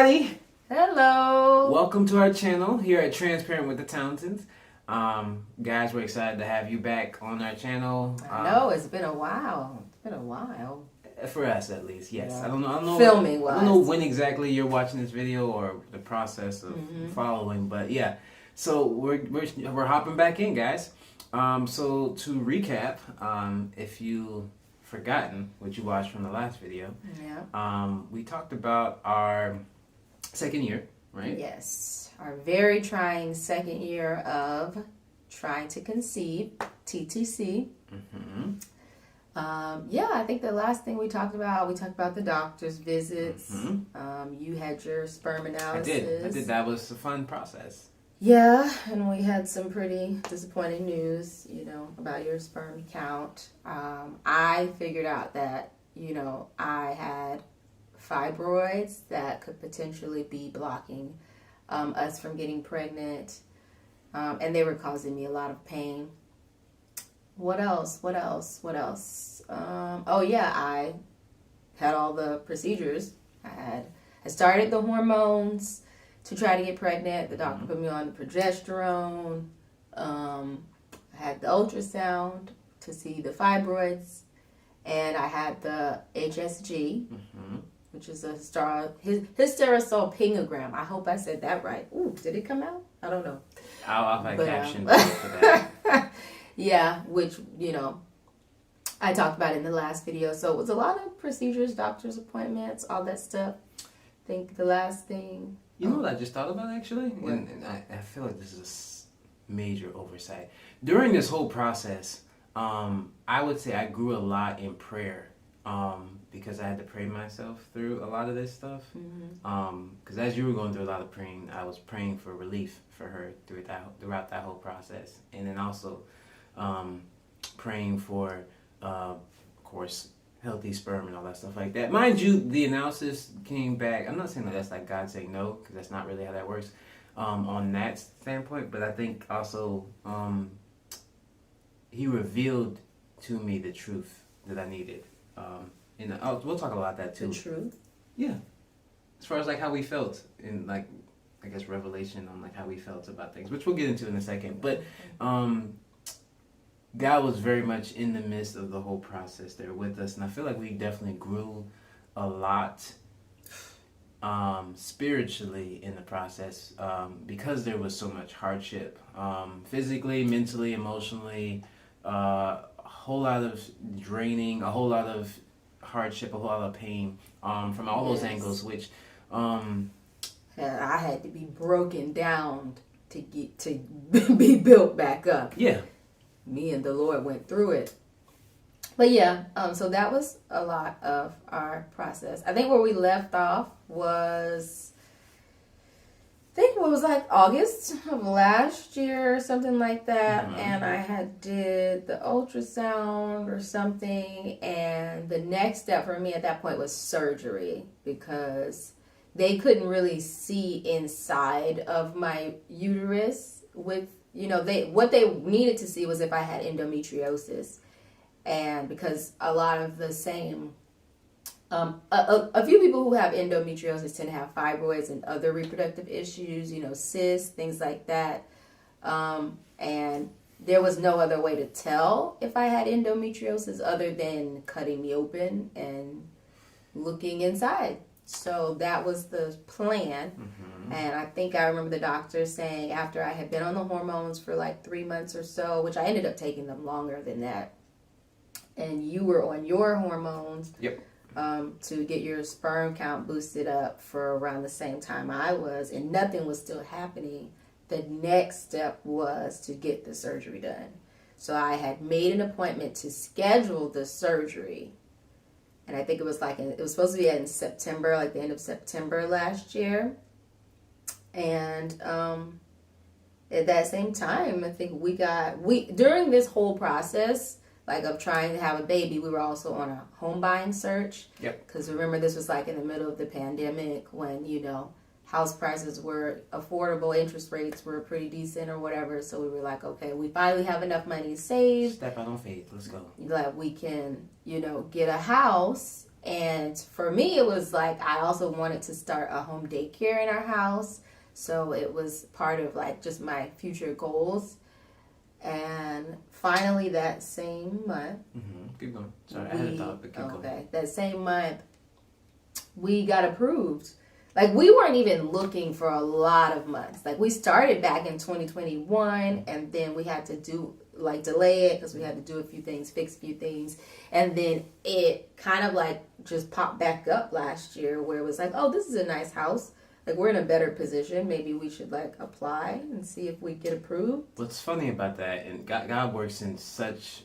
everybody! Hello! Welcome to our channel here at Transparent with the Townsends. Guys, we're excited to have you back on our channel. I know, it's been a while. It's been a while. For us, at least, yes. Yeah. I don't know. Filming-wise. I don't know when exactly you're watching this video or the process of following, but yeah. So we're hopping back in, guys. So to recap, if you forgotten what you watched from the last video, we talked about our second year, right? Yes, our very trying second year of trying to conceive, TTC. I think the last thing we talked about the doctor's visits. You had your sperm analysis. I did. That was a fun process. Yeah, and we had some pretty disappointing news, about your sperm count. I figured out that, I had fibroids that could potentially be blocking us from getting pregnant, and they were causing me a lot of pain. What else? I had all the procedures. I started the hormones to try to get pregnant. The doctor put me on progesterone. I had the ultrasound to see the fibroids, and I had the HSG, which is a hysterosalpingogram. I hope I said that right. Ooh, did it come out? I don't know. I'll have a caption for that. Yeah, which, I talked about in the last video. So it was a lot of procedures, doctor's appointments, all that stuff. I think the last thing... You know what I just thought about, actually? And I feel like this is a major oversight. During this whole process, I would say I grew a lot in prayer because I had to pray myself through a lot of this stuff. Because as you were going through a lot of praying, I was praying for relief for her throughout that whole process. And then also praying for, of course, healthy sperm and all that stuff like that. Mind you, the analysis came back. I'm not saying that that's like God saying no, because that's not really how that works on that standpoint. But I think also He revealed to me the truth that I needed. We'll talk about that too. The truth? Yeah. As far as like how we felt in like, I guess, revelation on like how we felt about things, which we'll get into in a second. But God was very much in the midst of the whole process there with us, and I feel like we definitely grew a lot spiritually in the process because there was so much hardship, physically, mentally, emotionally, a whole lot of draining, a whole lot of hardship, a whole lot of pain from all those angles, which I had to be broken down to get to be built back up. Yeah. Me and the Lord went through it. But yeah, so that was a lot of our process. I think where we left off was, like August of last year or something like that. And I did the ultrasound or something. And the next step for me at that point was surgery, because they couldn't really see inside of my uterus with, what they needed to see was if I had endometriosis. And because a lot of the same, a few people who have endometriosis tend to have fibroids and other reproductive issues, cysts, things like that. And there was no other way to tell if I had endometriosis other than cutting me open and looking inside. So that was the plan. And I think I remember the doctor saying, after I had been on the hormones for like 3 months or so, which I ended up taking them longer than that, and you were on your hormones to get your sperm count boosted up for around the same time I was, and nothing was still happening, the next step was to get the surgery done. So I had made an appointment to schedule the surgery. And I think it was supposed to be in September, like the end of September last year. And at that same time, I think during this whole process, like of trying to have a baby, we were also on a home buying search. Because remember, this was like in the middle of the pandemic when, house prices were affordable, interest rates were pretty decent or whatever. So we were like, okay, we finally have enough money saved. Step out on faith. Let's go. That we can, get a house And for me, it was like I also wanted to start a home daycare in our house. So it was part of like just my future goals. And finally, that same month, keep going. Sorry, I had a thought, but keep going. Okay, that same month, we got approved. Like, we weren't even looking for a lot of months. Like, we started back in 2021, and then we had to delay it because we had to do a few things, fix a few things. And then it kind of like just popped back up last year where it was like, oh, this is a nice house. Like, we're in a better position. Maybe we should like apply and see if we get approved. What's funny about that, and God works in such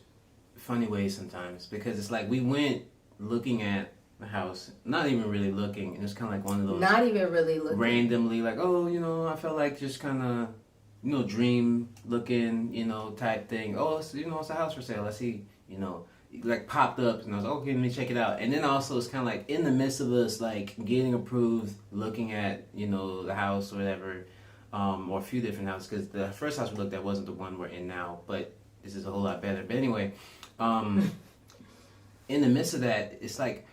funny ways sometimes, because it's like we went looking at the house, not even really looking, and it's kind of like one of those not even really looking, randomly like, oh, I felt like just kind of dream looking, type thing. Oh, it's a house for sale. Let's see, like popped up, and I was like, okay, let me check it out. And then also it's kind of like in the midst of us like getting approved, looking at the house or whatever, or a few different houses, because the first house we looked at wasn't the one we're in now, but this is a whole lot better. But anyway, in the midst of that, it's like,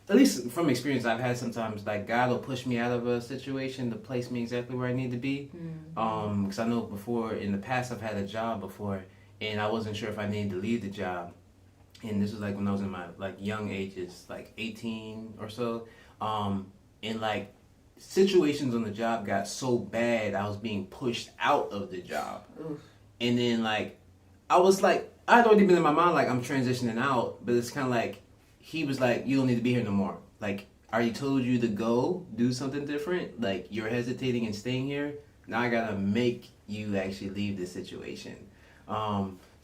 at least from experience I've had, sometimes like God will push me out of a situation to place me exactly where I need to be. Because I know before, in the past, I've had a job before, and I wasn't sure if I needed to leave the job. And this was like when I was in my like young ages, like 18 or so. And like situations on the job got so bad, I was being pushed out of the job. Oof. And then like I was like, I'd already been in my mind like I'm transitioning out, but it's kind of like he was like, you don't need to be here no more. Like, I already told you to go do something different. Like, you're hesitating and staying here. Now I gotta make you actually leave this situation.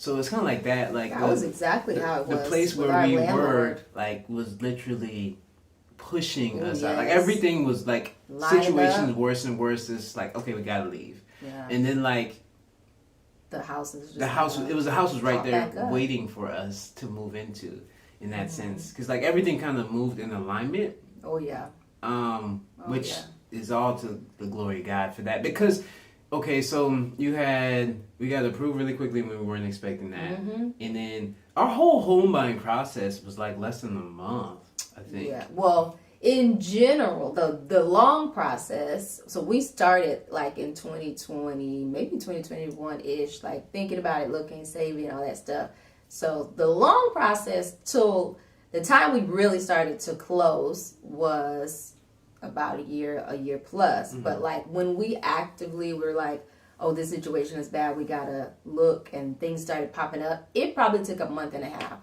So it's kind of like that. Like that was exactly how it was. The place where we were, like, was literally pushing us out. Like, everything was like situations worse and worse. It's like, okay, we gotta leave. Yeah. And then like the house was just the house was right there waiting for us to move into. In that sense, because like everything kind of moved in alignment. Oh yeah. Which is all to the glory of God for that. Because, okay, so we got approved really quickly when we weren't expecting that, and then our whole home buying process was like less than a month, I think. Yeah. Well, in general, the long process. So we started like in 2020, maybe 2021 ish, like thinking about it, looking, saving, all that stuff. So the long process till the time we really started to close was about a year plus. But like when we actively were like, oh, this situation is bad, we gotta look, and things started popping up, it probably took a month and a half.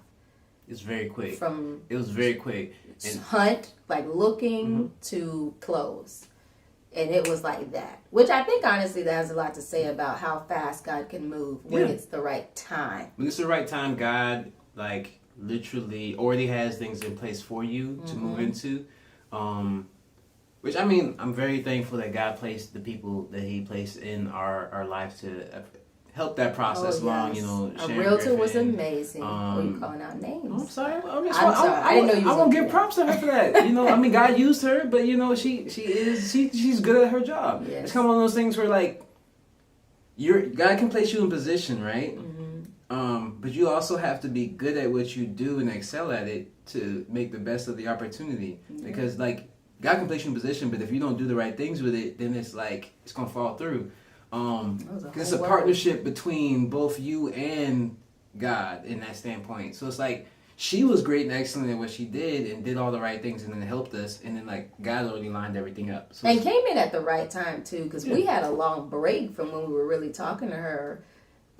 It's very quick. It was very quick. And hunt, like looking to close. And it was like that. Which I think, honestly, that has a lot to say about how fast God can move when it's the right time. When it's the right time, God, like, literally already has things in place for you to move into. Which, I mean, I'm very thankful that God placed the people that He placed in our life to help that process along, A realtor was amazing. You calling out names? I'm sorry. I'm sorry. I didn't know you. I won't give props to her for that. I mean, God used her, but she's good at her job. Yes. It's kind of one of those things where like God can place you in position, right? But you also have to be good at what you do and excel at it to make the best of the opportunity. Because like God can place you in position, but if you don't do the right things with it, then it's like it's gonna fall through. It's a partnership between both you and God in that standpoint. So it's like she was great and excellent at what she did and did all the right things and then helped us, and then like God already lined everything up. So and came in at the right time too, because we had a long break from when we were really talking to her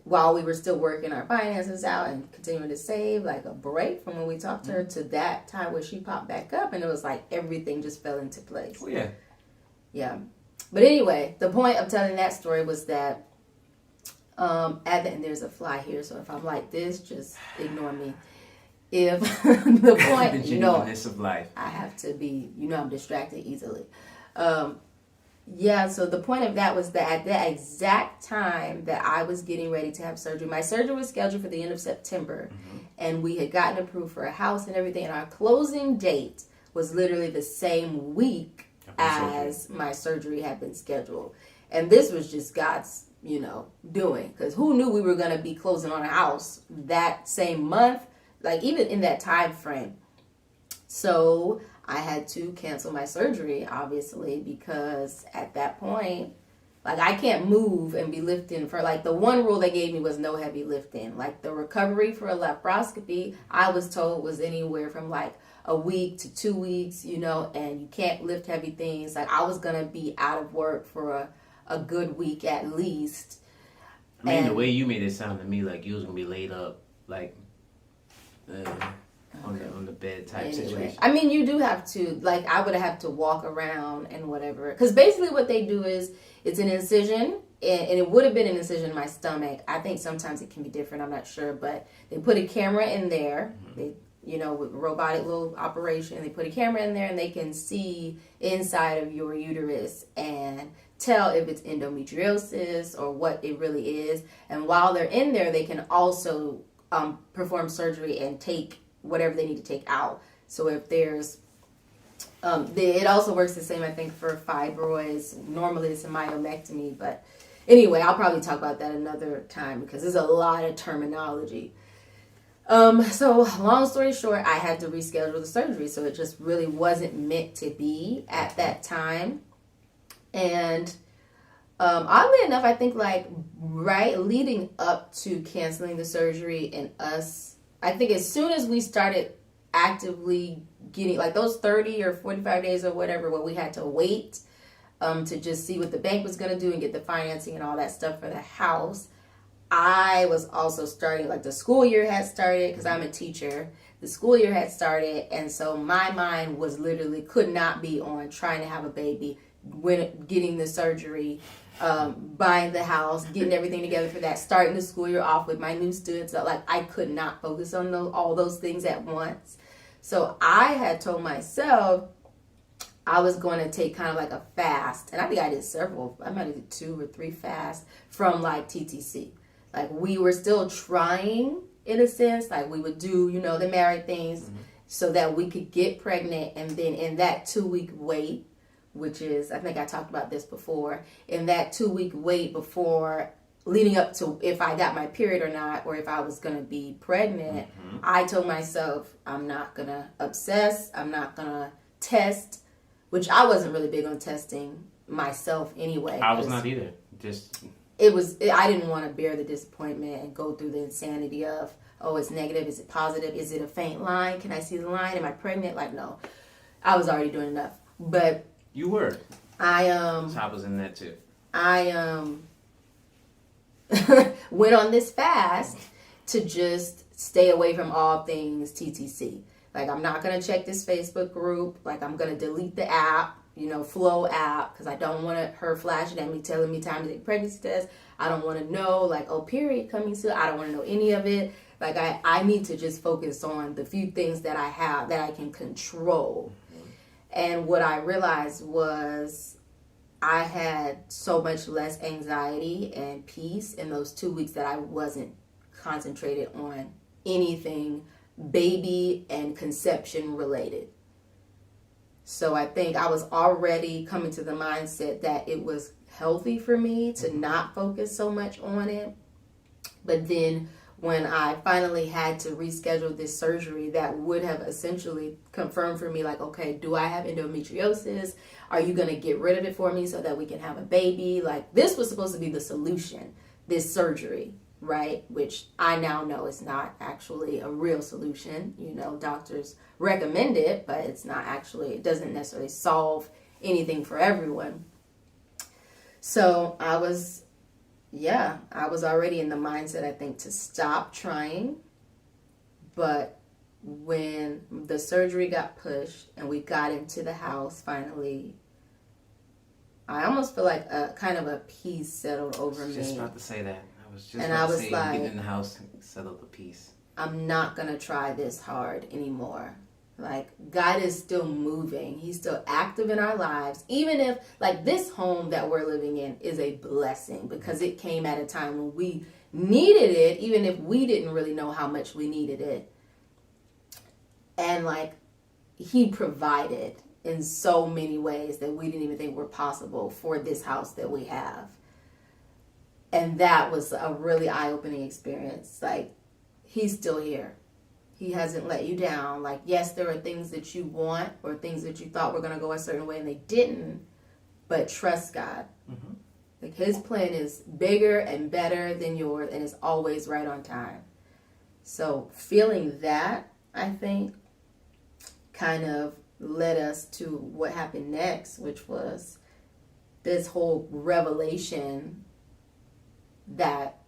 while we were still working our finances out and continuing to save, like a break from when we talked to her to that time where she popped back up, and it was like everything just fell into place. Oh yeah. Yeah. But anyway, the point of telling that story was that at the end, there's a fly here, so if I'm like this, just ignore me. If the point, the genuineness of life, I have to be, I'm distracted easily. So the point of that was that at the exact time that I was getting ready to have surgery, my surgery was scheduled for the end of September, and we had gotten approved for a house and everything, and our closing date was literally the same week as my surgery had been scheduled. And this was just God's, doing. Because who knew we were going to be closing on a house that same month? Like, even in that time frame. So I had to cancel my surgery, obviously, because at that point, like, I can't move and be lifting for, like, the one rule they gave me was no heavy lifting. Like, the recovery for a laparoscopy, I was told, was anywhere from, like, a week to 2 weeks, you know, and you can't lift heavy things. Like, I was going to be out of work for a good week at least. I mean, the way you made it sound to me like you was going to be laid up, like, on the bed type situation. I mean, you do have to, like, I would have to walk around and whatever. Because basically what they do is, it's an incision, and it would have been an incision in my stomach. I think sometimes it can be different, I'm not sure. But they put a camera in there, they, you know, with robotic little operation. They put a camera in there, and they can see inside of your uterus and tell if it's endometriosis or what it really is. And while they're in there, they can also perform surgery and take whatever they need to take out. So if there's it also works the same, I think, for fibroids. Normally it's a myomectomy, but anyway, I'll probably talk about that another time because there's a lot of terminology. So long story short, I had to reschedule the surgery, so it just really wasn't meant to be at that time. And oddly enough, I think, like, right leading up to canceling the surgery and us, I think as soon as we started actively getting, like, those 30 or 45 days or whatever where we had to wait to just see what the bank was going to do and get the financing and all that stuff for the house, I was also starting, like, the school year had started because I'm a teacher. The school year had started, and so my mind was literally could not be on trying to have a baby, getting the surgery, buying the house, getting everything together for that, starting the school year off with my new students. Like, I could not focus on all those things at once. So I had told myself I was going to take kind of like a fast, and I think I did several. I might have did 2 or 3 fasts from, like, TTC. Like, we were still trying, in a sense. Like, we would do, you know, the married things so that we could get pregnant, and then in that 2-week wait, which is, I think I talked about this before, in that 2-week wait before leading up to if I got my period or not, or if I was going to be pregnant, I told myself I'm not going to obsess, I'm not going to test, which I wasn't really big on testing myself anyway. I was not either. I didn't want to bear the disappointment and go through the insanity of, oh, it's negative, is it positive, is it a faint line, can I see the line, am I pregnant? Like, no, I was already doing enough. But you were. So I was in that too. I went on this fast to just stay away from all things TTC. Like, I'm not going to check this Facebook group. Like, I'm going to delete the app, you know, Flow app, because I don't want her flashing at me, telling me time to take pregnancy test. I don't want to know, like, oh, period coming soon. I don't want to know any of it. Like, I need to just focus on the few things that I have that I can control. And what I realized was I had so much less anxiety and peace in those 2 weeks that I wasn't concentrated on anything baby and conception related. So I think I was already coming to the mindset that it was healthy for me to not focus so much on it. But then when I finally had to reschedule this surgery that would have essentially confirmed for me, like, okay, do I have endometriosis? Are you going to get rid of it for me so that we can have a baby? Like, this was supposed to be the solution, this surgery, right? Which I now know is not actually a real solution. You know, doctors recommend it, but it's not actually, it doesn't necessarily solve anything for everyone. So I was already in the mindset, I think, to stop trying. But when the surgery got pushed and we got into the house finally, I almost feel like a kind of a peace settled over me. I was just about to say that. Getting in the house settled the peace. I'm not going to try this hard anymore. Like, God is still moving. He's still active in our lives. Even if, like, this home that we're living in is a blessing because it came at a time when we needed it, even if we didn't really know how much we needed it. And, like, He provided in so many ways that we didn't even think were possible for this house that we have. And that was a really eye-opening experience. Like, He's still here. He hasn't let you down. Like, yes, there are things that you want or things that you thought were going to go a certain way and they didn't, but trust God. Mm-hmm. Like, his plan is bigger and better than yours and is always right on time. So feeling that, I think, kind of led us to what happened next, which was this whole revelation that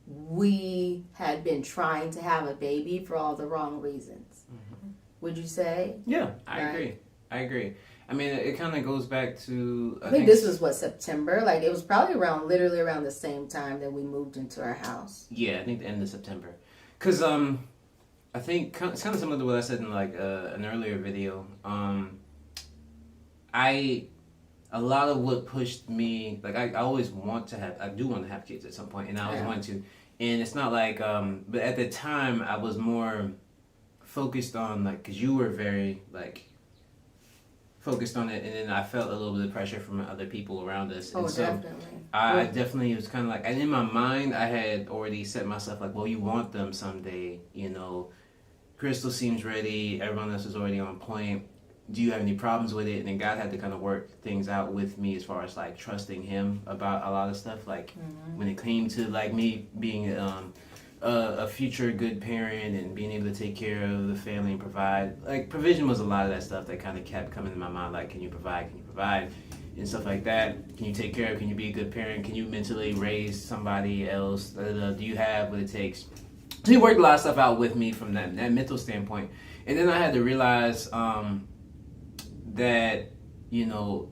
we had been trying to have a baby for all the wrong reasons. Mm-hmm. Would you say? Yeah, I agree. I mean, it kind of goes back to... I think this was, what, September? Like, it was probably literally around the same time that we moved into our house. Yeah, I think the end of September. Because, I think it's kind of similar to what I said in, like, an earlier video. A lot of what pushed me... Like, I always want to have... I do want to have kids at some point, and I always want to. And it's not like... but at the time, I was more focused on, like... Because you were very, like... focused on it, and then I felt a little bit of pressure from other people around us. And so definitely. I definitely was kind of like, and in my mind, I had already set myself like, well, you want them someday, you know. Crystal seems ready. Everyone else is already on point. Do you have any problems with it? And then God had to kind of work things out with me as far as like trusting Him about a lot of stuff. Like when it came to like me being a future good parent and being able to take care of the family and provide. Like, provision was a lot of that stuff that kind of kept coming to my mind. Like, can you provide, and stuff like that. Can you take care of, can you be a good parent? Can you mentally raise somebody else? Do you have what it takes? So he worked a lot of stuff out with me from that mental standpoint. And then I had to realize that, you know,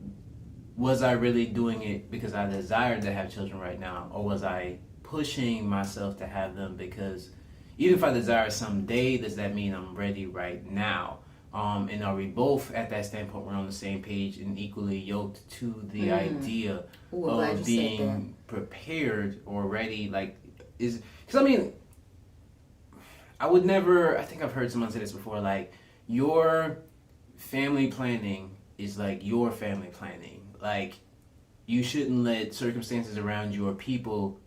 was I really doing it because I desired to have children right now? Or was I pushing myself to have them because even if I desire someday, does that mean I'm ready right now? And are we both at that standpoint, we're on the same page and equally yoked to the idea of being prepared or ready? Like, because I mean, I think I've heard someone say this before, like, your family planning is like your family planning. Like, you shouldn't let circumstances around you or people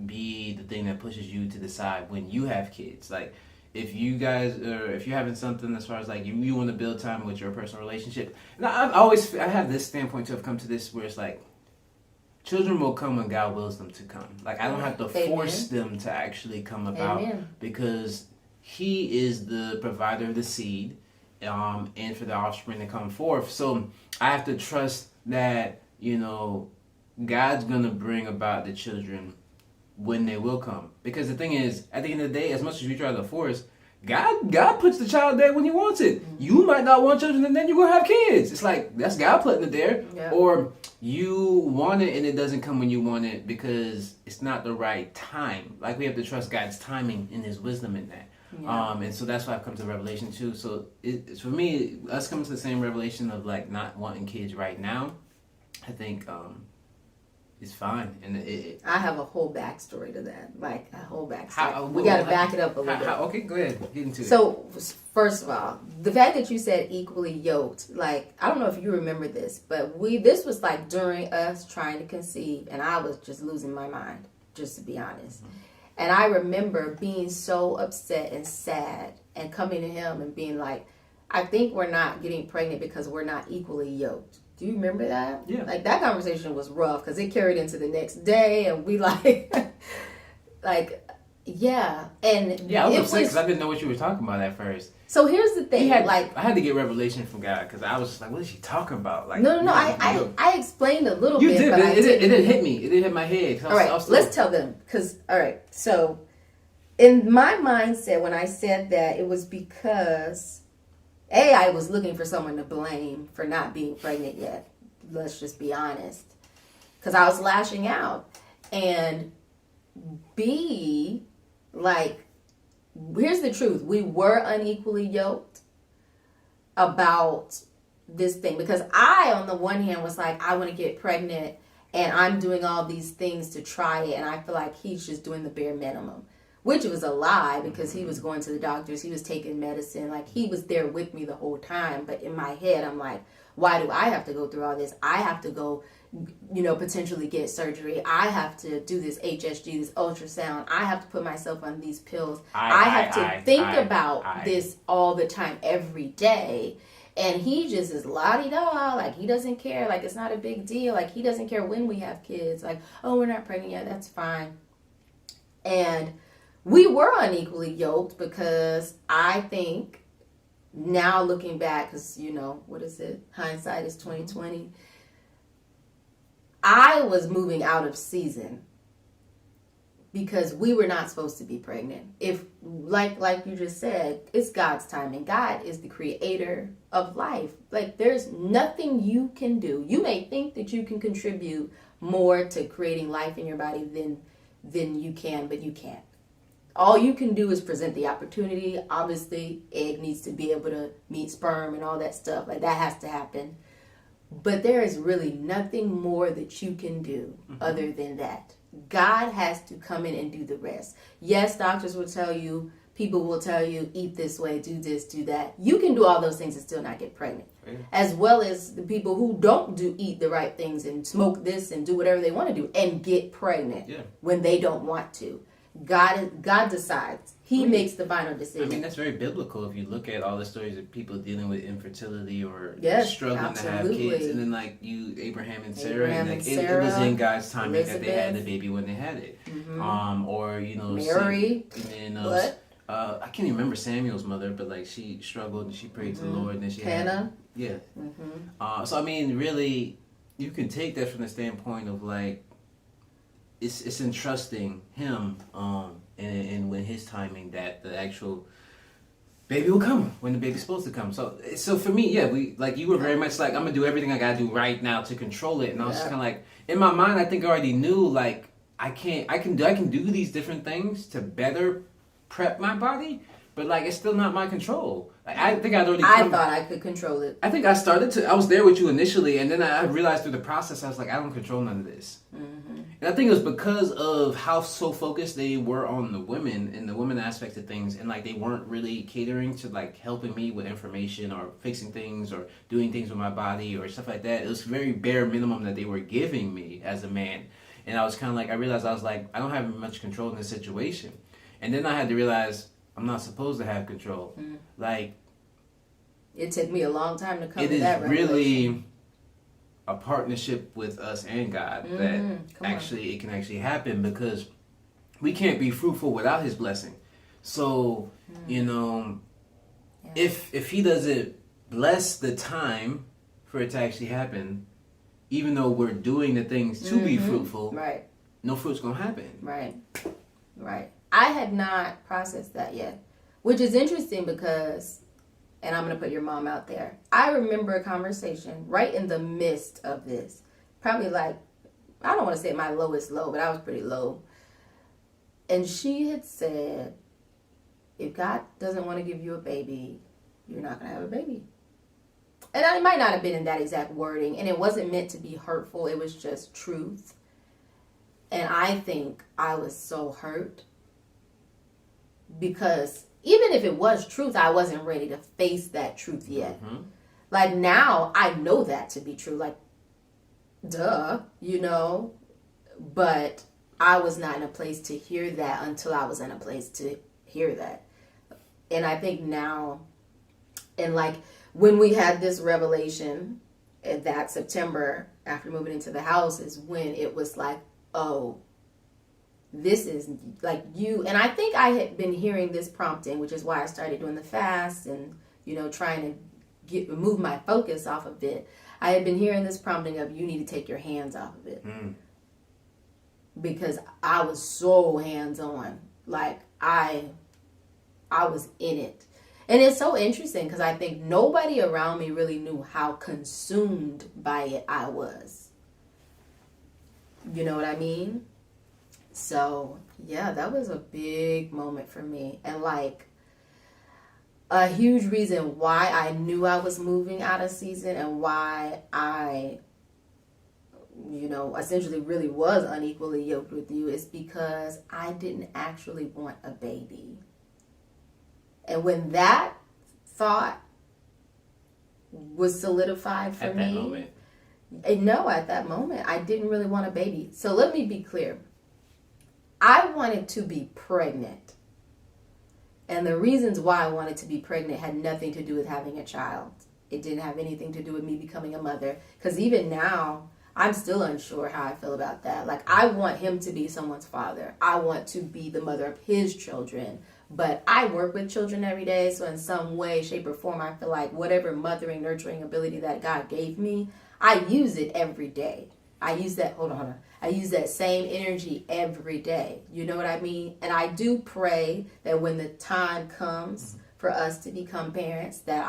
be the thing that pushes you to decide when you have kids. Like, if you guys if you're having something as far as like you want to build time with your personal relationship, and I have this standpoint to have come to this where it's like children will come when God wills them to come. Like, I don't have to force them to actually come about because He is the provider of the seed and for the offspring to come forth. So I have to trust that, you know, God's gonna bring about the children when they will come. Because the thing is, at the end of the day, as much as we try to force, God puts the child there when He wants it. You might not want children, and then you're gonna have kids. It's like, that's God putting it there. Yeah. Or you want it and it doesn't come when you want it because it's not the right time. Like, we have to trust God's timing and His wisdom in that. Yeah. And so that's why I've come to Revelation too. So it's for me, us coming to the same revelation of like not wanting kids right now, I think it's fine. And I have a whole backstory to that, like a whole backstory. We got to back it up a little bit. Okay, go ahead. Get into it. So first of all, the fact that you said equally yoked, like, I don't know if you remember this, but this was like during us trying to conceive, and I was just losing my mind, just to be honest. Mm-hmm. And I remember being so upset and sad and coming to Him and being like, I think we're not getting pregnant because we're not equally yoked. Do you remember that? Yeah. Like, that conversation was rough because it carried into the next day, and we like, yeah. And yeah, I was upset because I didn't know what you were talking about at first. So here's the thing, I had to get revelation from God because I was just like, what is she talking about? Like, no. I explained a little bit. You did, but it didn't hit me. It didn't hit my head. All right, let's tell them So, in my mindset, when I said that, it was because I was looking for someone to blame for not being pregnant yet. Let's just be honest, because I was lashing out, and B, like, here's the truth. We were unequally yoked about this thing because I, on the one hand, was like, I want to get pregnant and I'm doing all these things to try it. And I feel like he's just doing the bare minimum, which was a lie because he was going to the doctors. He was taking medicine. Like, he was there with me the whole time. But in my head, I'm like, why do I have to go through all this? I have to go potentially get surgery. I have to do this HSG, this ultrasound. I have to put myself on these pills. I have to think about this all the time, every day. And he just is la-di-da, like he doesn't care, like it's not a big deal, like he doesn't care when we have kids, like, oh, we're not pregnant yet, that's fine. And we were unequally yoked because I think now looking back, because what is it? Hindsight is 2020. I was moving out of season because we were not supposed to be pregnant. If, like you just said, it's God's timing. God is the creator of life. Like, there's nothing you can do. You may think that you can contribute more to creating life in your body than you can, but you can't. All you can do is present the opportunity. Obviously, egg needs to be able to meet sperm and all that stuff. Like, that has to happen. But there is really nothing more that you can do other than that. God has to come in and do the rest. Yes, doctors will tell you, people will tell you, eat this way, do this, do that. You can do all those things and still not get pregnant. Yeah. As well as the people who don't eat the right things and smoke this and do whatever they want to do and get pregnant when they don't want to. God decides. He makes the final decision. I mean, that's very biblical if you look at all the stories of people dealing with infertility or struggling to have kids. And then, like, Abraham and Sarah, it was in God's timing Elizabeth, that they had the baby when they had it. Or, Mary. I can't even remember Samuel's mother, but, like, she struggled and she prayed to the Lord. And then she Hannah. So, I mean, really, you can take that from the standpoint of, like, it's entrusting him and when his timing that the actual baby will come when the baby's supposed to come. So for me, you were very much like, I'm gonna do everything I gotta do right now to control it, and I was just kind of like, in my mind, I think I already knew, like, I can do these different things to better prep my body, but, like, it's still not my control. Like, I think I'd already. I thought I could control it. I think I was there with you initially, and then I realized through the process, I was like, I don't control none of this. And I think it was because of how so focused they were on the women and the women aspect of things, and, like, they weren't really catering to, like, helping me with information or fixing things or doing things with my body or stuff like that. It was very bare minimum that they were giving me as a man. And I was kind of like, I realized, I was like, I don't have much control in this situation. And then I had to realize, I'm not supposed to have control. Like, it took me a long time to come to that revelation. It is really a partnership with us and God that it can actually happen, because we can't be fruitful without His blessing. So, if He doesn't bless the time for it to actually happen, even though we're doing the things to be fruitful, no fruit's gonna happen. Right. I had not processed that yet, which is interesting because, and I'm going to put your mom out there, I remember a conversation right in the midst of this, probably like, I don't want to say my lowest low, but I was pretty low. And she had said, if God doesn't want to give you a baby, you're not going to have a baby. And it might not have been in that exact wording, and it wasn't meant to be hurtful. It was just truth. And I think I was so hurt, because even if it was truth, I wasn't ready to face that truth yet. Like, now I know that to be true. Like, duh, but I was not in a place to hear that until I was in a place to hear that. And I think now, and like when we had this revelation that September after moving into the house, is when it was like, oh, this is like you. And I think I had been hearing this prompting, which is why I started doing the fast and, trying to move my focus off of it. I had been hearing this prompting of, you need to take your hands off of it. Because I was so hands-on. Like, I was in it. And it's so interesting because I think nobody around me really knew how consumed by it I was. You know what I mean? So, yeah, that was a big moment for me. And, like, a huge reason why I knew I was moving out of season and why I, essentially really was unequally yoked with you is because I didn't actually want a baby. And when that thought was solidified for me, And no, at that moment, I didn't really want a baby. So let me be clear. I wanted to be pregnant. And the reasons why I wanted to be pregnant had nothing to do with having a child. It didn't have anything to do with me becoming a mother. Because even now, I'm still unsure how I feel about that. Like, I want him to be someone's father. I want to be the mother of his children. But I work with children every day. So in some way, shape, or form, I feel like whatever mothering, nurturing ability that God gave me, I use it every day. I use that, hold on. I use that same energy every day. You know what I mean? And I do pray that when the time comes for us to become parents, that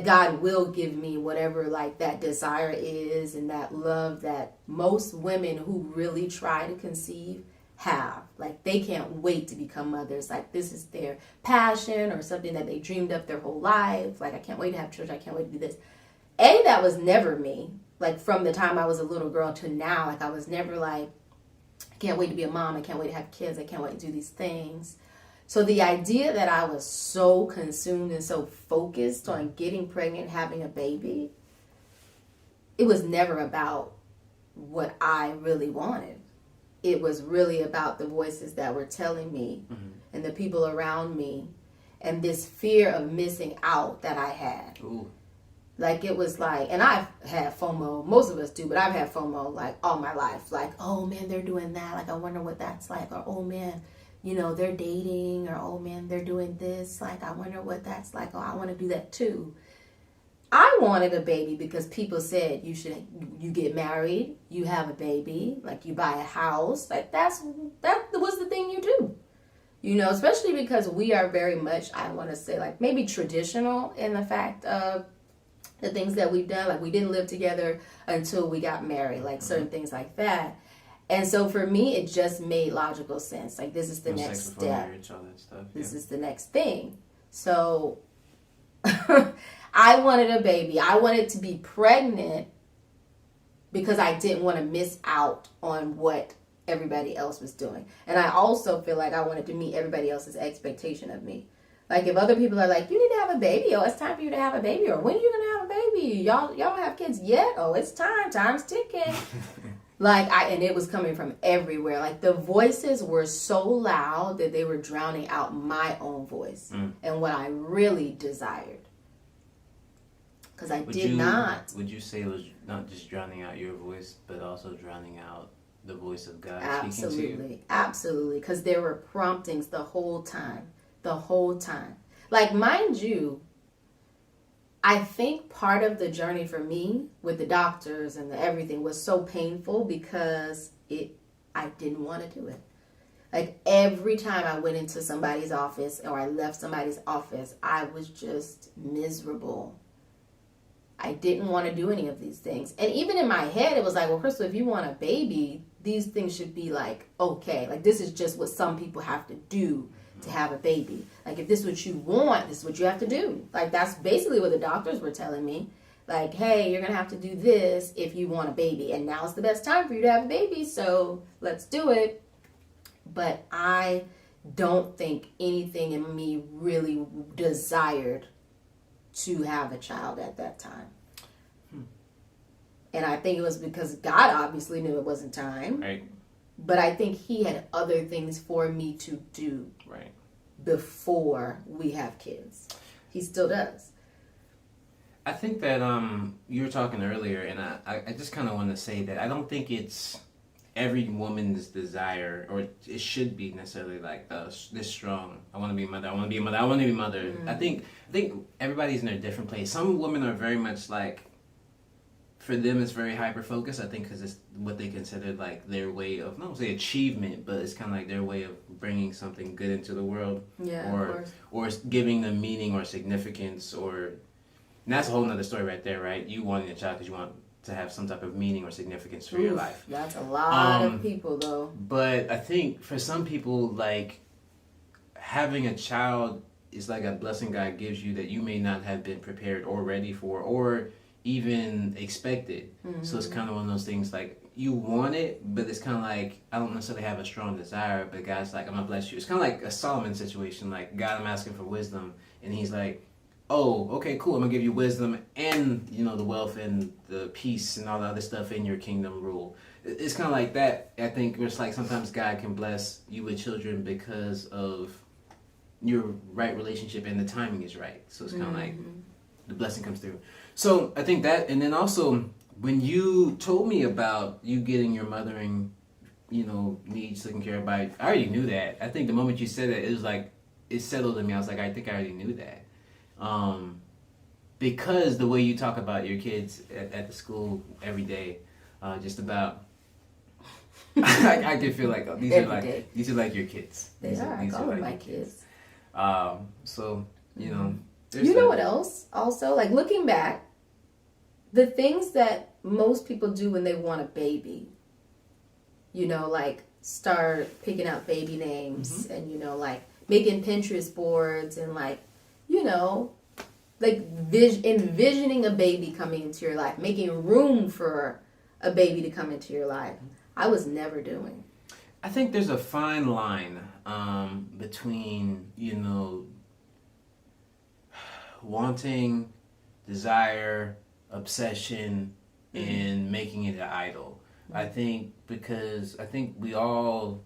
God will give me whatever like that desire is and that love that most women who really try to conceive have. Like, they can't wait to become mothers. Like, this is their passion or something that they dreamed up their whole life. Like, I can't wait to have children. I can't wait to do this. That was never me. Like, from the time I was a little girl to now, like, I was never like, I can't wait to be a mom. I can't wait to have kids. I can't wait to do these things. So the idea that I was so consumed and so focused on getting pregnant, having a baby, it was never about what I really wanted. It was really about the voices that were telling me and the people around me and this fear of missing out that I had. Ooh. Like, it was like, and I've had FOMO, most of us do, but I've had FOMO like all my life. Like, oh man, they're doing that. Like, I wonder what that's like. Or, oh man, they're dating. Or, oh man, they're doing this. Like, I wonder what that's like. Oh, I want to do that too. I wanted a baby because people said you get married, you have a baby, like you buy a house. Like, that was the thing you do. Especially because we are very much, I want to say, like, maybe traditional in the fact of the things that we've done. Like, we didn't live together until we got married, like certain things like that. And so for me, it just made logical sense. Like, this is the next step. Marriage, all that stuff. This is the next thing. So I wanted a baby. I wanted to be pregnant because I didn't want to miss out on what everybody else was doing. And I also feel like I wanted to meet everybody else's expectation of me. Like, if other people are like, you need to have a baby. Oh, it's time for you to have a baby. Or when are you going to have a baby? Y'all don't have kids yet? Oh, it's time. Time's ticking. And it was coming from everywhere. Like, the voices were so loud that they were drowning out my own voice and what I really desired. Because I did not. Would you say it was not just drowning out your voice, but also drowning out the voice of God speaking to you? Absolutely. Because there were promptings the whole time. Like, mind you, I think part of the journey for me with the doctors and the everything was so painful because I didn't want to do it. Like, every time I went into somebody's office or I left somebody's office, I was just miserable. I didn't want to do any of these things. And even in my head, it was like, well, Crystal, if you want a baby, these things should be like, okay. Like, this is just what some people have to do to have a baby. Like, if this is what you want, this is what you have to do. Like, that's basically what the doctors were telling me. Like, hey, you're going to have to do this if you want a baby. And now is the best time for you to have a baby, so let's do it. But I don't think anything in me really desired to have a child at that time. And I think it was because God obviously knew it wasn't time. Right. But I think he had other things for me to do before we have kids. He still does. I think that you were talking earlier, and I just kind of want to say that I don't think it's every woman's desire, or it should be necessarily like this strong. I want to be a mother. I want to be a mother. I want to be a mother. Mm-hmm. I think everybody's in a different place. Some women are very much like, for them it's very hyper focused. I think because it's what they consider like their way of, not say achievement, but it's kind of like their way of bringing something good into the world. Yeah, or giving them meaning or significance, and that's a whole nother story right there, right? You wanting a child because you want to have some type of meaning or significance for your life. That's a lot of people, though. But I think for some people, like, having a child is like a blessing God gives you that you may not have been prepared or ready for or even expected. Mm-hmm. So it's kind of one of those things, like, you want it, but it's kind of like, I don't necessarily have a strong desire, but God's like, I'm going to bless you. It's kind of like a Solomon situation. Like, God, I'm asking for wisdom. And he's like, oh, okay, cool, I'm gonna give you wisdom and the wealth and the peace and all the other stuff in your kingdom rule. It's kind of like that. I think it's like sometimes God can bless you with children because of your right relationship and the timing is right. So it's kind of like the blessing comes through. So I think that, and then also when you told me about you getting your mothering, needs taken care of by, I already knew that. I think the moment you said that, it was like, it settled in me. I was like, I think I already knew that. Because the way you talk about your kids at the school every day, just about, I can feel like these are like your kids. These are like my kids. So what else? Also, like looking back, the things that most people do when they want a baby, like start picking out baby names and like making Pinterest boards and like envisioning a baby coming into your life, making room for a baby to come into your life. I was never doing. I think there's a fine line between, wanting, desire, obsession, and making it an idol. I think we all,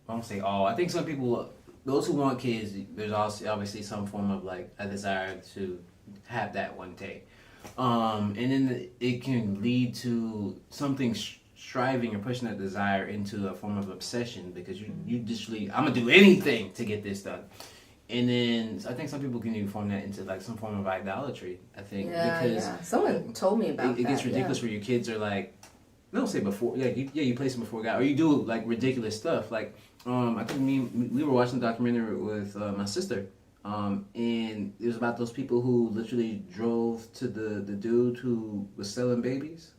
I don't say all, I think some people, those who want kids, there's also obviously some form of like a desire to have that one day. And then it can lead to something striving or pushing that desire into a form of obsession because you just really, I'm gonna do anything to get this done. And then I think some people can even form that into like some form of idolatry. I think because someone told me about it gets ridiculous where your kids are like, don't say before, you place them before God, or you do like ridiculous stuff. Like I think we were watching a documentary with my sister. And it was about those people who literally drove to the dude who was selling babies.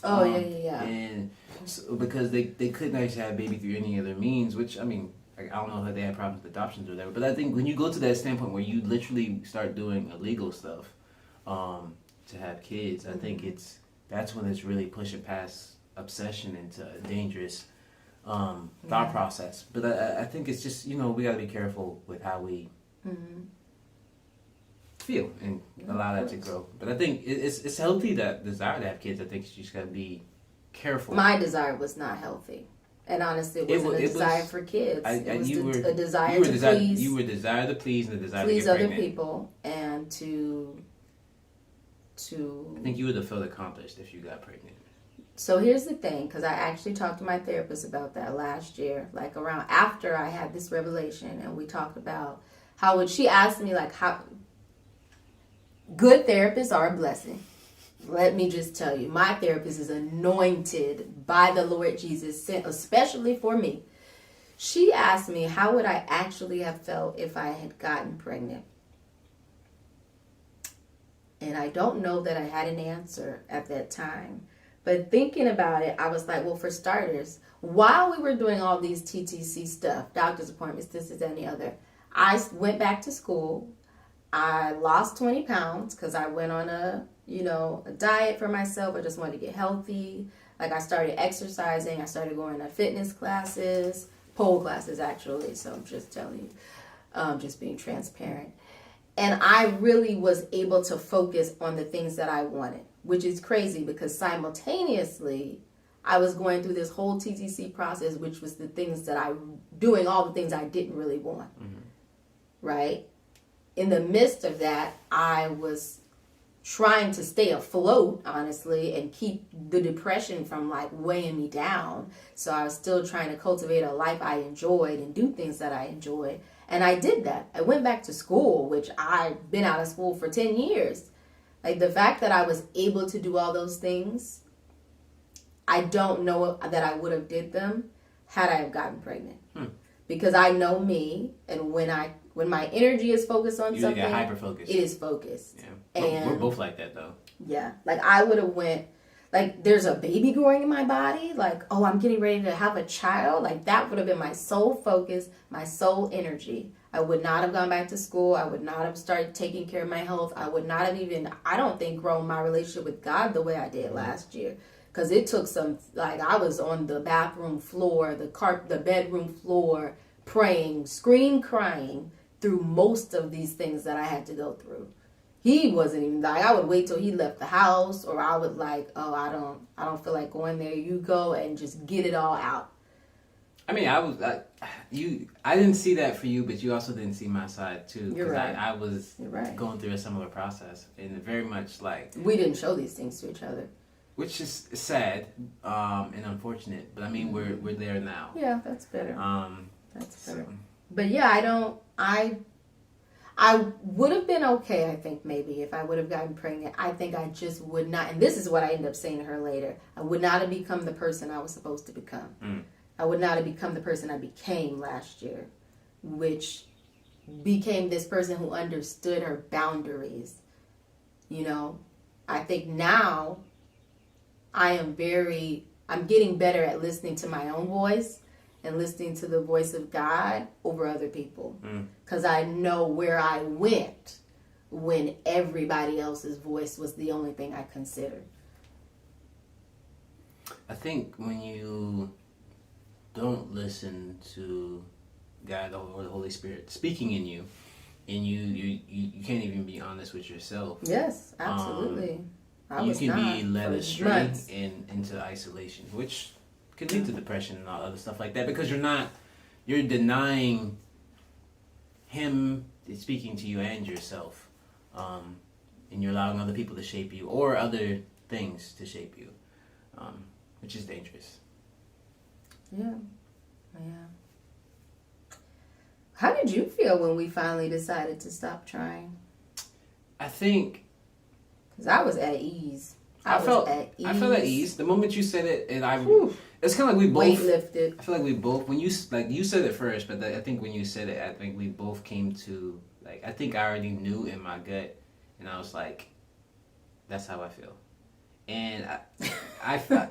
Oh, yeah. And so, because they couldn't actually have a baby through any other means, which, I mean, I don't know if they had problems with adoptions or whatever, but I think when you go to that standpoint where you literally start doing illegal stuff to have kids, I think that's when it's really pushing past obsession into a dangerous thought process. But I think it's just, we got to be careful with how we feel and allow that to grow. But I think it's healthy, that desire to have kids. I think you just got to be careful. My desire was not healthy. And honestly, it wasn't a desire for kids. It was a desire to please. You were desire to please and the desire to please get pregnant. Other people and to. I think you would have felt accomplished if you got pregnant. So here's the thing, because I actually talked to my therapist about that last year, like around after I had this revelation, and we talked about how she asked me like how good therapists are a blessing. Let me just tell you, my therapist is anointed by the Lord Jesus, sent especially for me. She asked me how would I actually have felt if I had gotten pregnant. And I don't know that I had an answer at that time. But thinking about it, I was like, well, for starters, while we were doing all these TTC stuff, doctor's appointments, this, and the other, I went back to school. I lost 20 pounds because I went on a diet for myself. I just wanted to get healthy. Like I started exercising. I started going to fitness classes, pole classes actually. So I'm just telling you, just being transparent. And I really was able to focus on the things that I wanted, which is crazy because simultaneously I was going through this whole TTC process, which was the things that doing all the things I didn't really want, right? In the midst of that, I was trying to stay afloat, honestly, and keep the depression from like weighing me down. So I was still trying to cultivate a life I enjoyed and do things that I enjoyed. And I did that. I went back to school, which I've been out of school for 10 years. Like the fact that I was able to do all those things, I don't know that I would have did them had I have gotten pregnant. Because I know me, and when my energy is focused on something, hyper-focused. It is focused. Yeah. And we're both like that though. Yeah. Like I would have went, like there's a baby growing in my body, like, oh, I'm getting ready to have a child. Like that would have been my sole focus, my sole energy. I would not have gone back to school. I would not have started taking care of my health. I would not have even, I don't think, grown my relationship with God the way I did last year. Because it took some, like I was on the bathroom floor, the bedroom floor, praying, crying through most of these things that I had to go through. he wasn't even like, I would wait till he left the house, or I would like, oh, I don't feel like going there. You go and just get it all out. I mean, I didn't see that for you, but you also didn't see my side too. You're right. I was right. going through a similar process, and very much like we didn't show these things to each other, which is sad and unfortunate. But I mean, we're there now. Yeah, that's better. That's better. So. But yeah, I would have been okay, I think, maybe, if I would have gotten pregnant. I think I just would not, and this is what I ended up saying to her later, I would not have become the person I was supposed to become. I would not have become the person I became last year, which became this person who understood her boundaries. You know, I think now I'm getting better at listening to my own voice and listening to the voice of God over other people. Because I know where I went when everybody else's voice was the only thing I considered. I think when you don't listen to God or the Holy Spirit speaking in you, and you can't even be honest with yourself. Yes, absolutely. You can be led astray into isolation, which could lead to depression and all other stuff like that, because you're denying Him speaking to you and yourself, and you're allowing other people to shape you or other things to shape you, which is dangerous. Yeah. How did you feel when we finally decided to stop trying? I think because I was at ease. I felt at ease the moment you said it, and it's kind of like we both weight lifted. I feel like we both, when you said it first, but I think when you said it, I think we both came to like, I think I already knew in my gut, and I was like, that's how I feel, and I felt.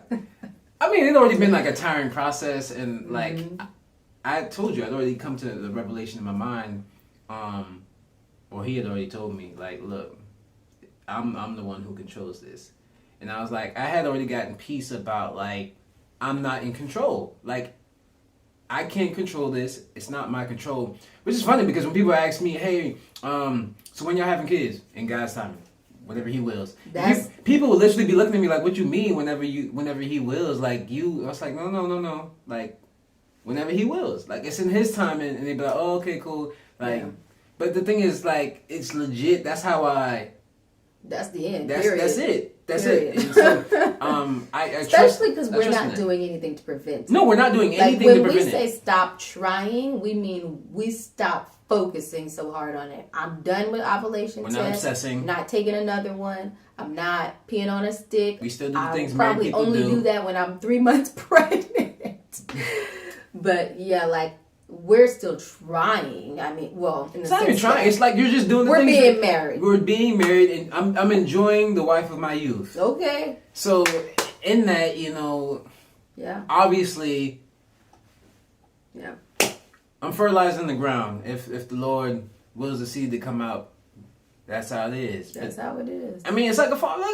I mean, it already been like a tiring process, and like I told you, I'd already come to the revelation in my mind, or he had already told me, like, look, I'm the one who controls this, and I was like, I had already gotten peace about like, I'm not in control, like, I can't control this, it's not my control, which is funny because when people ask me, hey, so when y'all having kids, in God's timing, whenever He wills. People will literally be looking at me like, what you mean whenever He wills? Like, I was like, no. Like, whenever He wills. Like, it's in His time, and they'd be like, oh, okay, cool. Like, but the thing is, like, it's legit. That's how that's the end. That's it. That's period. it. And so, I especially because we're not doing anything to prevent it. No, we're not doing anything to prevent it. When we say stop trying, we mean we stop focusing so hard on it. I'm done with ovulation tests. We're not obsessing. Not taking another one. I'm not peeing on a stick. We still do the things married people do. Probably only do that when I'm 3 months pregnant. But yeah, like, we're still trying. I mean, well, in the sense, it's not even trying. It's like you're just doing the things. We're being married. We're being married, and I'm enjoying the wife of my youth. Okay. So in that, you know, yeah, obviously, yeah, I'm fertilizing the ground. If the Lord wills the seed to come out, that's how it is. That's how it is. I mean, it's like a farmer,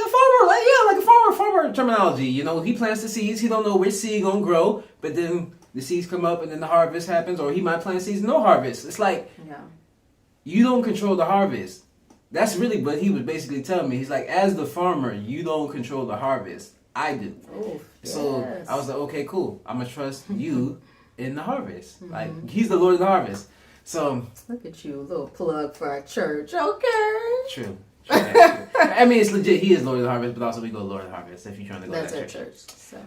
farmer terminology. You know, he plants the seeds. He don't know which seed gonna grow, but then the seeds come up, and then the harvest happens. Or he might plant seeds, no harvest. It's like, you don't control the harvest. That's really what he was basically telling me. He's like, as the farmer, you don't control the harvest. I do. Oh, so yes. I was like, okay, cool. I'm gonna trust you in the harvest. Like, He's the Lord of the harvest. So look at you, a little plug for our church. Okay. True. I mean, it's legit. He is Lord of the Harvest, but also we go Lord of the Harvest if you're trying to go to that church. So.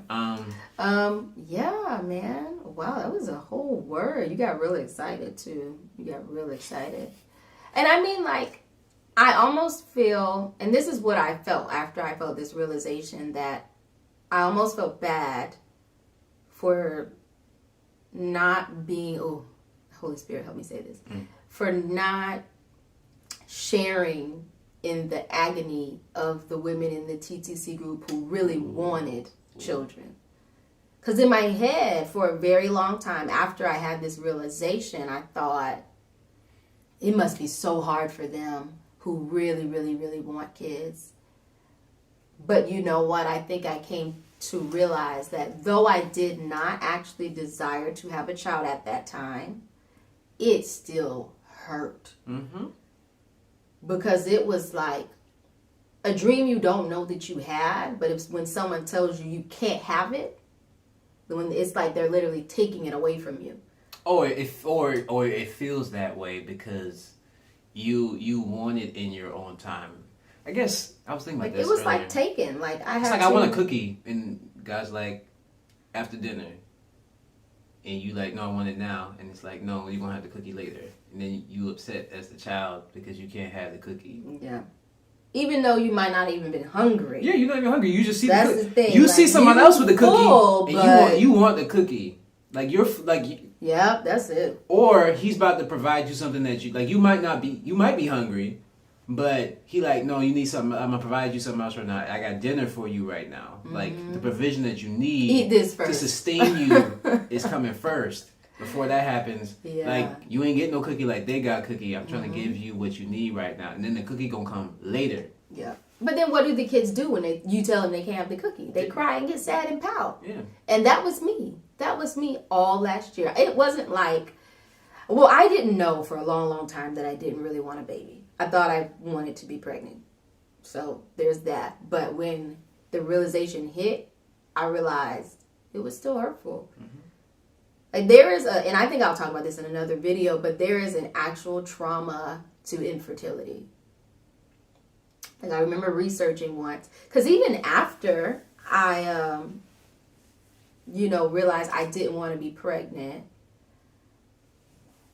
Yeah, man. Wow, that was a whole word. You got really excited too. You got really excited, and I mean, like, I almost feel, and this is what I felt after I felt this realization, that I almost felt bad for not being. Oh, Holy Spirit, help me say this. For not sharing in the agony of the women in the TTC group who really wanted children. Because in my head, for a very long time, after I had this realization, I thought, it must be so hard for them who really, really, really want kids. But you know what? I think I came to realize that though I did not actually desire to have a child at that time, it still hurt. because it was like a dream you don't know that you had, but it's when someone tells you can't have it, when it's like they're literally taking it away from you. Or it feels that way because you want it in your own time. I guess I was thinking about Like this it was earlier. like taken. Like It's like I want a cookie, and God's like, after dinner, and you like, no, I want it now, and it's like, no, you're gonna have the cookie later, and then you upset as the child because you can't have the cookie. Yeah. Even though you might not even been hungry. Yeah, you're not even hungry. You just see That's the the thing. You like, see someone else with the cookie, full, and you want the cookie. Like you're like. Yeah, that's it. Or he's about to provide you something that you like. You might be hungry, but he like, no, you need something. I'm gonna provide you something else right now. I got dinner for you right now. Mm-hmm. Like the provision that you need Eat this first. to sustain you is coming first. Before that happens, yeah. like you ain't getting no cookie like they got cookie. I'm trying to give you what you need right now, and then the cookie gonna come later. Yeah. But then what do the kids do when you tell them they can't have the cookie? They cry and get sad and pout. Yeah. And that was me. That was me all last year. It wasn't like, well, I didn't know for a long, long time that I didn't really want a baby. I thought I wanted to be pregnant. So there's that. But when the realization hit, I realized it was still hurtful. Mm-hmm. Like there is and I think I'll talk about this in another video, but there is an actual trauma to infertility. Like I remember researching once, because even after I, realized I didn't want to be pregnant,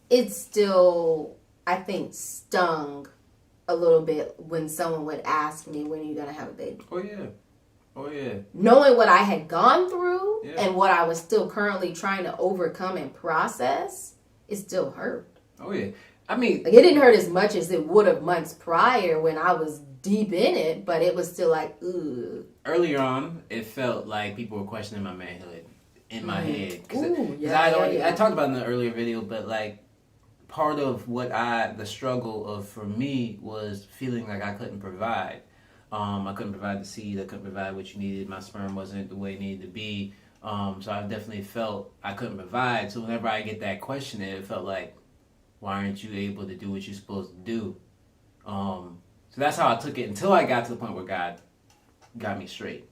it still, I think, stung a little bit when someone would ask me, when are you going to have a baby? Oh, yeah. Oh, yeah. Knowing what I had gone through and what I was still currently trying to overcome and process, it still hurt. Oh, yeah. I mean... Like, it didn't hurt as much as it would have months prior when I was deep in it, but it was still like, ugh. Earlier on, it felt like people were questioning my manhood in my head. I talked about it in the earlier video, but like part of the struggle for me was feeling like I couldn't provide. I couldn't provide the seed. I couldn't provide what you needed. My sperm wasn't the way it needed to be. So I definitely felt I couldn't provide. So whenever I get that question, it felt like, why aren't you able to do what you're supposed to do? So that's how I took it until I got to the point where God got me straight.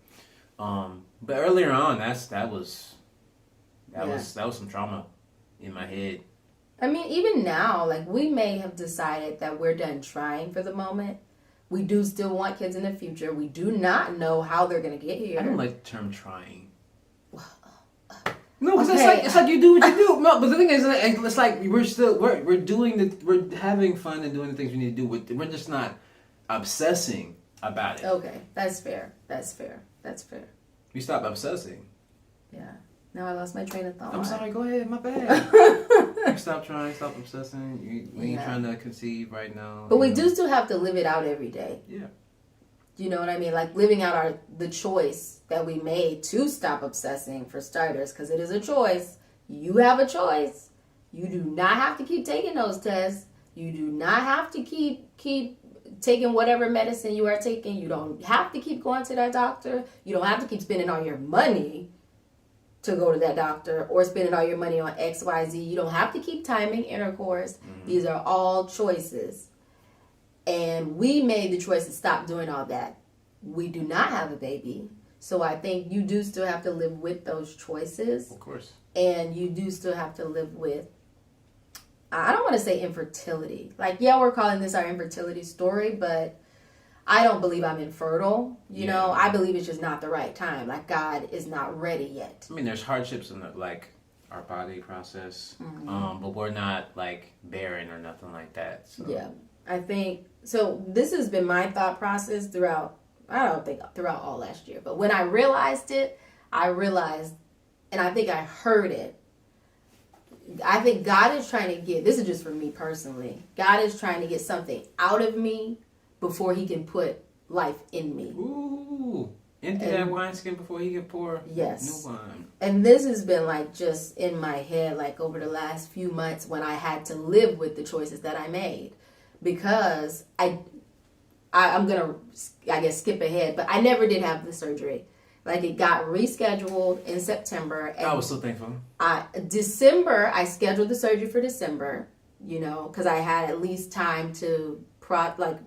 But earlier on, that was some trauma in my head. I mean, even now, like we may have decided that we're done trying for the moment. We do still want kids in the future. We do not know how they're going to get here. I don't like the term trying. No, because it's like you do what you do. No, but the thing is, it's like we're having fun and doing the things we need to do. We're just not obsessing about it. Okay, that's fair. We stop obsessing. Yeah. Now I lost my train of thought. I'm sorry. Go ahead. My bad. Stop trying. Stop obsessing. We ain't trying to conceive right now. But we do still have to live it out every day. Yeah. You know what I mean? Like living out the choice that we made to stop obsessing, for starters, because it is a choice. You have a choice. You do not have to keep taking those tests. You do not have to keep taking whatever medicine you are taking. You don't have to keep going to that doctor. You don't have to keep spending all your money to go to that doctor or spending all your money on XYZ. You don't have to keep timing intercourse. Mm-hmm. These are all choices. And we made the choice to stop doing all that. We do not have a baby. So I think you do still have to live with those choices. Of course. And you do still have to live with, I don't want to say infertility. Like, yeah, we're calling this our infertility story, but I don't believe I'm infertile. You know, I believe it's just not the right time. Like, God is not ready yet. I mean, there's hardships in our body process, but we're not like barren or nothing like that. So. Yeah, I think so. This has been my thought process throughout all last year. But when I realized it, and I think I heard it. I think God is trying to get, this is just for me personally, God is trying to get something out of me before he can put life in me. Ooh, empty that wineskin before he can pour new wine. And this has been like just in my head, like over the last few months when I had to live with the choices that I made. Because I'm going to, I guess, skip ahead, but I never did have the surgery. Like, it got rescheduled in September. And I was so thankful. December, I scheduled the surgery for December, because I had at least time to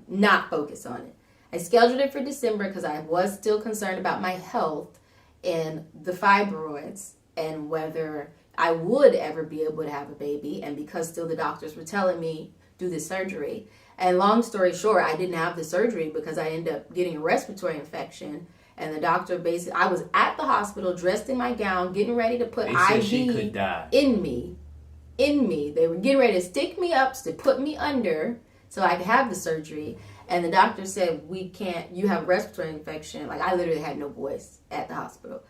not focus on it. I scheduled it for December because I was still concerned about my health and the fibroids and whether I would ever be able to have a baby. And because still the doctors were telling me do this surgery. And long story short, I didn't have the surgery because I ended up getting a respiratory infection. And the doctor basically, I was at the hospital dressed in my gown, getting ready to put IV in me. They were getting ready to stick me up to put me under so I could have the surgery. And the doctor said, we can't, you have a respiratory infection. Like, I literally had no voice at the hospital.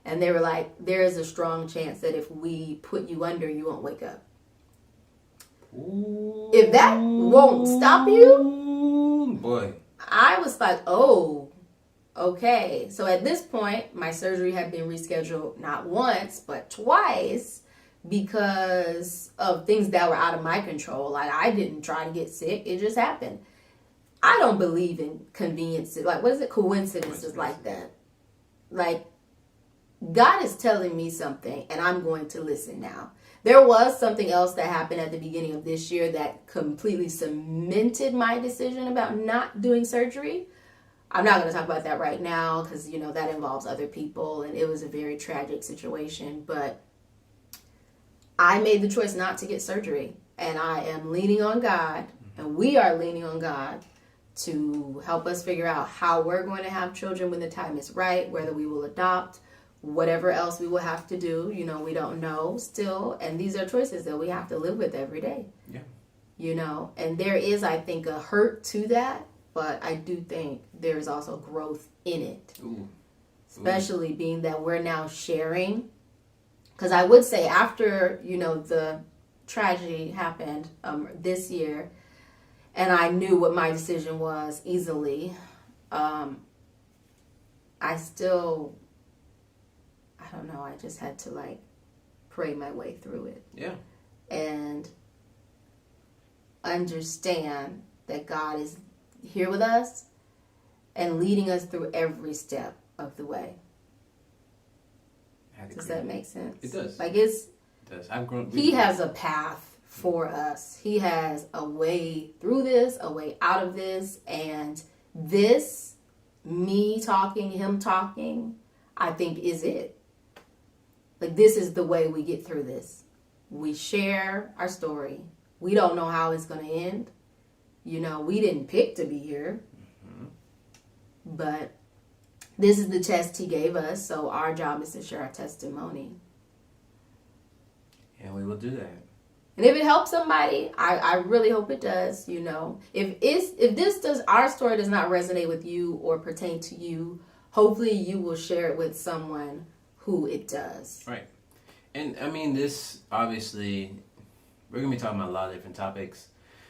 And they were like, there is a strong chance that if we put you under, you won't wake up. Ooh. If that won't stop you, boy, I was like, oh, okay. So at this point, my surgery had been rescheduled not once, but twice because of things that were out of my control. Like, I didn't try to get sick. It just happened. I don't believe in conveniences. Like, what is it? Coincidences like that. Like, God is telling me something, and I'm going to listen now. There was something else that happened at the beginning of this year that completely cemented my decision about not doing surgery. I'm not going to talk about that right now because, you know, that involves other people, and it was a very tragic situation. But I made the choice not to get surgery, and I am leaning on God, and we are leaning on God to help us figure out how we're going to have children when the time is right, whether we will adopt, whatever else we will have to do. You know, we don't know still. And these are choices that we have to live with every day. Yeah. You know, and there is, I think, a hurt to that, but I do think there is also growth in it. Ooh. Especially being that we're now sharing. Because I would say after, you know, the tragedy happened this year, and I knew what my decision was easily, I don't know, I just had to like pray my way through it. Yeah. And understand that God is here with us and leading us through every step of the way. Does that make sense? It does. Like it does. He has a path for us. He has a way through this, a way out of this, and this, me talking, him talking, I think is it. Like, this is the way we get through this. We share our story. We don't know how it's going to end. You know, we didn't pick to be here. Mm-hmm. But this is the test he gave us, so our job is to share our testimony. And we will do that. And if it helps somebody, I really hope it does, you know. If our story does not resonate with you or pertain to you, hopefully you will share it with someone who it does. Right. And I mean, this obviously, we're going to be talking about a lot of different topics.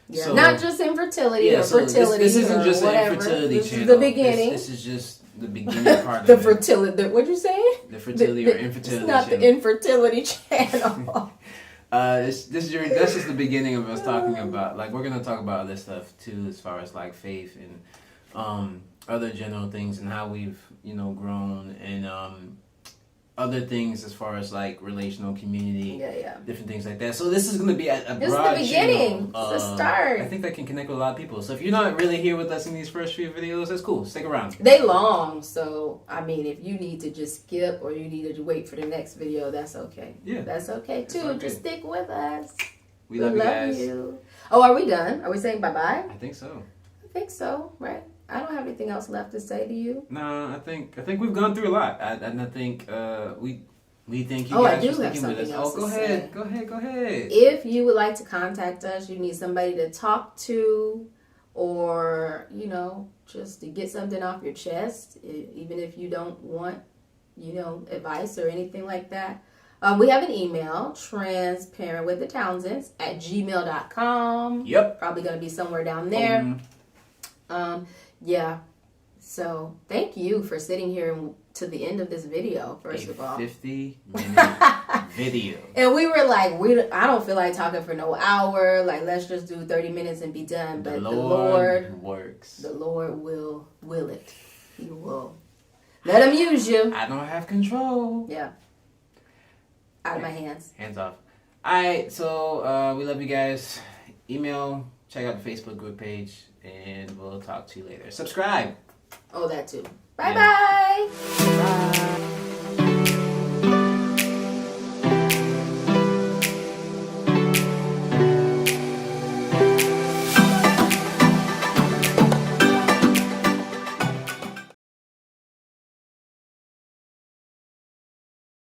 Yeah, so, not just infertility or fertility. This isn't just an infertility this channel. Is the beginning. This is just the beginning part the of fertility. What'd you say? The fertility or infertility It's not channel. The infertility channel. That's just the beginning of us talking about, like, we're going to talk about other stuff too, as far as like faith and other general things and how we've, you know, grown, and other things as far as like relational community, different things like that. So this is going to be a broad channel. This is the beginning. It's the start. I think that can connect with a lot of people. So if you're not really here with us in these first few videos, that's cool. Stick around. They long, so I mean, if you need to just skip or you need to wait for the next video, that's okay. Yeah, that's okay too. Okay. Just stick with us. We love you guys. Oh, are we done? Are we saying bye-bye? I think so. I think so. Right. I don't have anything else left to say to you. No, I think we've gone through a lot. And I think we thank you guys for sticking with us. Oh, go ahead. If you would like to contact us, you need somebody to talk to, or, you know, just to get something off your chest, even if you don't want, you know, advice or anything like that. We have an email, transparentwiththetownsends@gmail.com. Yep. Probably going to be somewhere down there. Yeah. So thank you for sitting here to the end of this video, first of all. 50-minute video. And we were like, I don't feel like talking for no hour. Like, let's just do 30 minutes and be done. But the Lord works. The Lord will it. He will. Let him use you. I don't have control. Yeah. Out of my hands. Hands off. All right. So we love you guys. Email check out the Facebook group page, and we'll talk to you later. Subscribe. Oh, that too. Bye-bye. Bye.